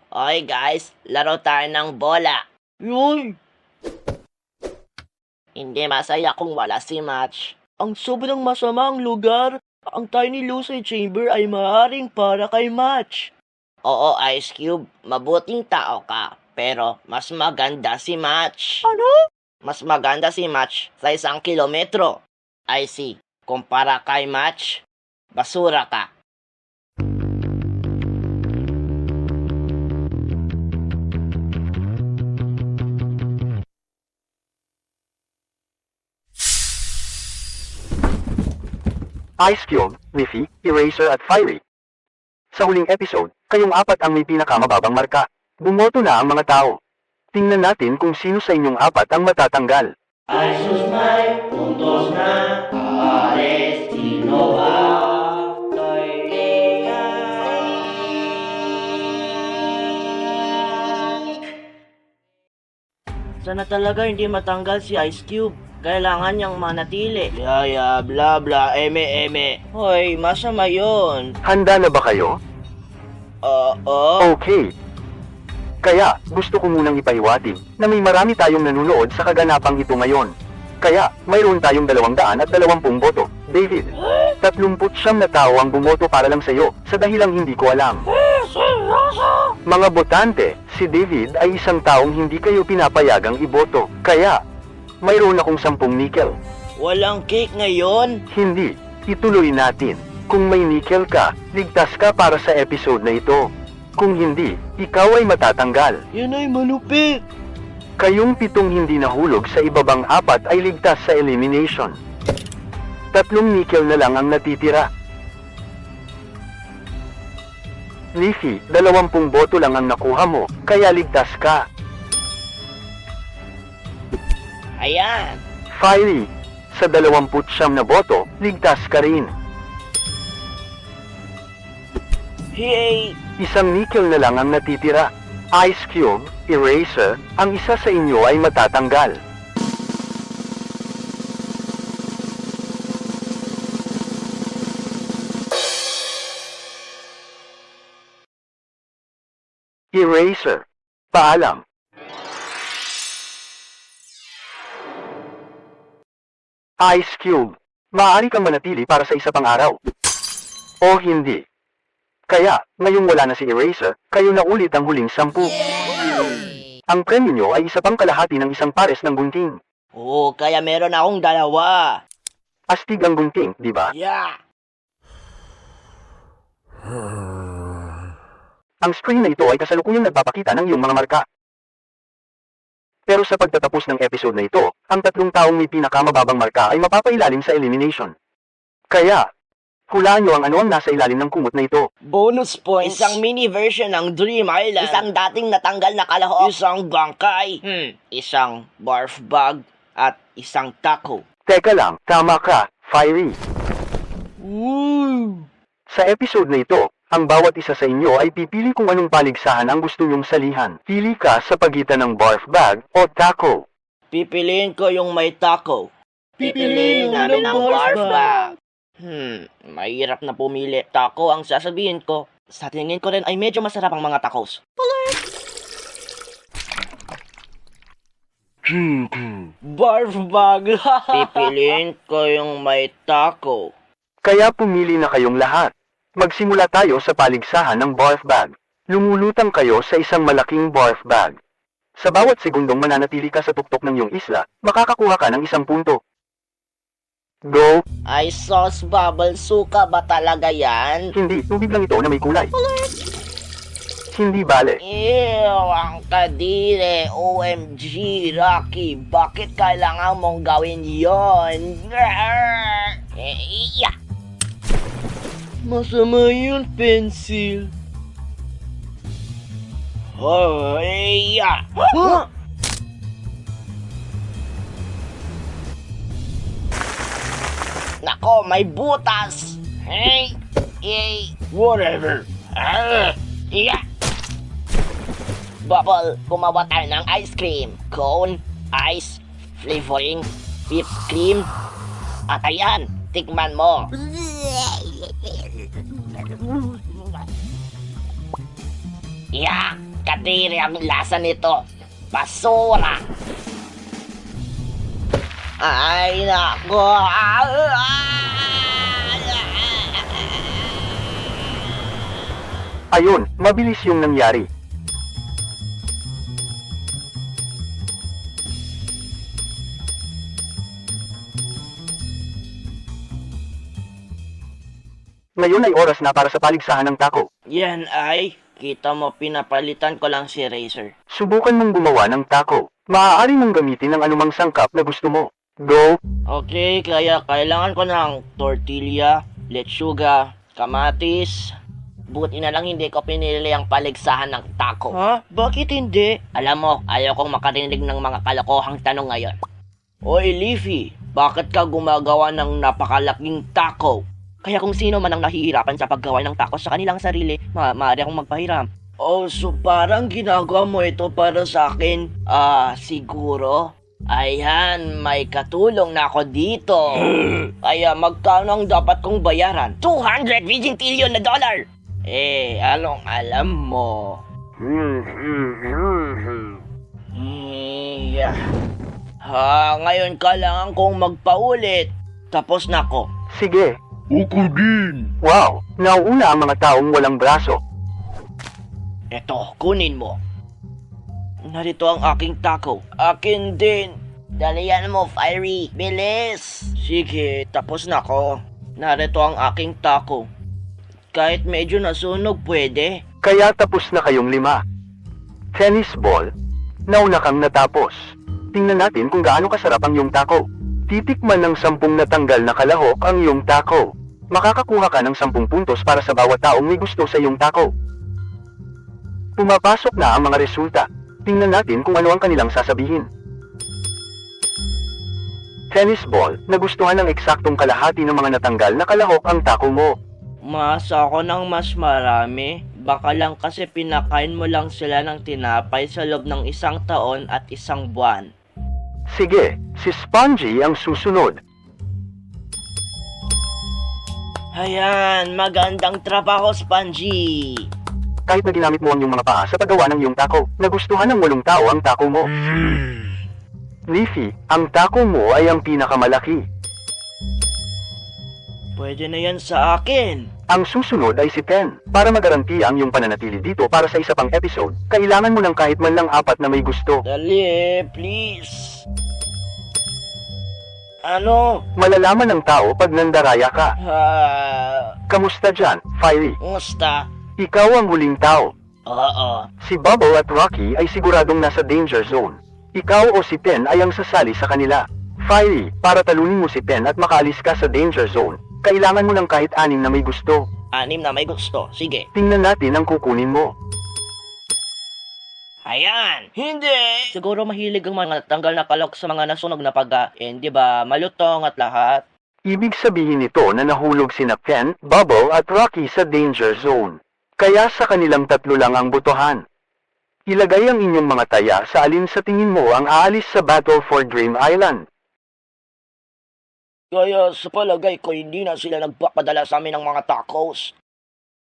Oy guys, laro tayo ng bola. Yoy! Hindi masaya kung wala si Match. Ang sobrang masama ang lugar. Ang tiny lucid chamber ay maaaring para kay Match. Oo, Ice Cube, mabuting tao ka. Pero mas maganda si Match. Ano? Mas maganda si Match sa 1 kilometro. I see. Kumpara kay Match, basura ka. Ice Cube, Miffy, Eraser at Fiery. Sa huling episode, kayong apat ang may pinakamababang marka. Bumoto na ang mga tao. Tingnan natin kung sino sa inyong apat ang matatanggal. Ay sus may puntos na, ares, sino ba? Sana talaga hindi matanggal si Ice Cube. Kailangan niyang manatili. Yaya, bla bla, eme. Hoy, masama yun. Handa na ba kayo? Oo. Okay. Kaya, gusto ko munang ipahiwatig na may marami tayong nanunood sa kaganapang ito ngayon. Kaya, mayroon tayong 220 boto. David, 39 na tao ang bumoto para lang sa'yo, sa dahilang hindi ko alam. Mga botante, si David ay isang taong hindi kayo pinapayagang iboto. Kaya, mayroon akong 10 nickel. Walang cake ngayon. Hindi, ituloy natin. Kung may nickel ka, ligtas ka para sa episode na ito. Kung hindi, ikaw ay matatanggal. Yan ay malupit. Kayong 7 hindi nahulog sa ibabang 4 ay ligtas sa elimination. 3 nickel na lang ang natitira. Leafy, 20 boto lang ang nakuha mo, kaya ligtas ka. Ayan. Fiery, sa 29 na boto, ligtas ka rin. Hey. 1 nickel na lang ang natitira. Ice Cube, Eraser, ang isa sa inyo ay matatanggal. Eraser, paalam. Ice Cube, maaari kang manatili para sa isa pang araw. O hindi. Kaya, ngayong wala na si Eraser, kayo na ulit ang huling 10. Ang premyo nyo ay isa pang kalahati ng isang pares ng gunting. Oo, kaya meron akong 2. Astig ang gunting, di ba? Yeah. Ang screen na ito ay kasalukuyang nagpapakita ng iyong mga marka. Pero sa pagtatapos ng episode na ito, ang 3 taong may pinakamababang marka ay mapapailalim sa elimination. Kaya, hulaan nyo ang ano ang nasa ilalim ng kumot na ito. Bonus points. Isang mini version ng Dream Island. Isang dating natanggal na kalahok. Isang bangkay. Isang barf bag. At isang taco. Teka lang, tama ka, Fiery. Woo! Sa episode na ito, ang bawat isa sa inyo ay pipili kung anong paligsahan ang gusto nyong salihan. Pili ka sa pagitan ng barf bag o taco. Pipiliin ko yung may taco. Pipiliin namin ng ang barf barf bag. bag. Mahirap na pumili. Taco ang sasabihin ko. Sa tingin ko rin ay medyo masarap ang mga tacos. Barf bag. Pipiliin ko yung may taco. Kaya pumili na kayong lahat. Magsimula tayo sa paligsahan ng barf bag. Lumulutang kayo sa isang malaking barf bag. Sa bawat segundong mananatili ka sa tuktok ng iyong isla, makakakuha ka ng 1 punto. Go! Ay sauce bubble suka ba talaga yan? Hindi, tubig lang ito na may kulay. Hindi bale. Ew, ang kadire. OMG, Rocky. Bakit kailangan mong gawin yon? Yeah. Masama yun, pencil. Oh, yeah. Nako, may butas. Hey, whatever. Yeah. Bubble, gumawa tayo ng ice cream. Cone, ice, flavoring, whipped cream. At ayan, tikman mo. Yeah, kadiri ang lasa nito. Basura. Ay, nako. Ayun, mabilis yung nangyari. Ngayon ay oras na para sa paligsahan ng taco. Yan ay, kita mo pinapalitan ko lang si Razer. Subukan mong gumawa ng taco. Maaari mong gamitin ang anumang sangkap na gusto mo. Go! Okay, kaya kailangan ko ng tortilla, lechuga, kamatis. Buti na lang hindi ko pinili ang paligsahan ng taco. Ha? Bakit hindi? Alam mo, ayaw kong makarinig ng mga kalokohang tanong ngayon. Oy, Leafy, bakit ka gumagawa ng napakalaking taco? Kaya kung sino man ang nahihirapan sa paggawa ng tacos sa kanilang sarili, maaari akong magpahiram. Oh, so parang ginagawa mo ito para sa akin? Siguro? Ayan, may katulong na ako dito. Kaya magkano ang dapat kong bayaran? $200 billion na dollar! Anong alam mo? Ngayon kailangan kong magpaulit. Tapos na ko. Sige. Ako din. Wow! Nauuna ang mga taong walang braso. Eto, kunin mo. Narito ang aking taco. Akin din. Dalian mo, Fiery. Bilis! Sige, tapos na ko. Narito ang aking taco. Kahit medyo nasunog, pwede. Kaya tapos na kayong 5. Tennis ball. Nauna kang natapos. Tingnan natin kung gaano kasarap ang iyong taco. Titikman ng 10 natanggal na kalahok ang iyong taco. Makakakuha ka ng 10 puntos para sa bawat taong may gusto sa iyong taco. Pumapasok na ang mga resulta. Tingnan natin kung ano ang kanilang sasabihin. Tennis ball, nagustuhan ng eksaktong kalahati ng mga natanggal na kalahok ang taco mo. Mas ako ng mas marami. Baka lang kasi pinakain mo lang sila ng tinapay sa loob ng 1 taon at 1 buwan. Sige, si Spongy ang susunod. Ayan, magandang trabaho, Spongy. Kahit na ginamit mo ang iyong mga paa sa paggawa ng iyong taco, nagustuhan ng 8 tao ang taco mo. Leafy, ang taco mo ay ang pinakamalaki. Pwede na yan sa akin. Ang susunod ay si Pen. Para magaranti ang iyong pananatili dito para sa isa pang episode, kailangan mo ng kahit man lang 4 na may gusto. Dali, please. Ano? Malalaman ng tao pag nandaraya ka. Kamusta dyan, Fiery? Musta? Ikaw ang huling tao. Oo. Si Bubble at Rocky ay siguradong nasa danger zone. Ikaw o si Pen ay ang sasali sa kanila. Fiery, para talunin mo si Pen at makaalis ka sa danger zone, kailangan mo ng kahit 6 na may gusto. 6 na may gusto. Sige. Tingnan natin ang kukunin mo. Ayan. Hindi. Siguro mahilig ang mga tanggal na kalok sa mga nasunog na pagkain. Di ba? Malutong at lahat. Ibig sabihin nito na nahulog sina Pen, Bubble at Rocky sa danger zone. Kaya sa kanilang 3 lang ang botohan. Ilagay ang inyong mga taya sa alin sa tingin mo ang aalis sa Battle for Dream Island. Kaya sa palagay ko hindi na sila nagpapadala sa amin ng mga tacos.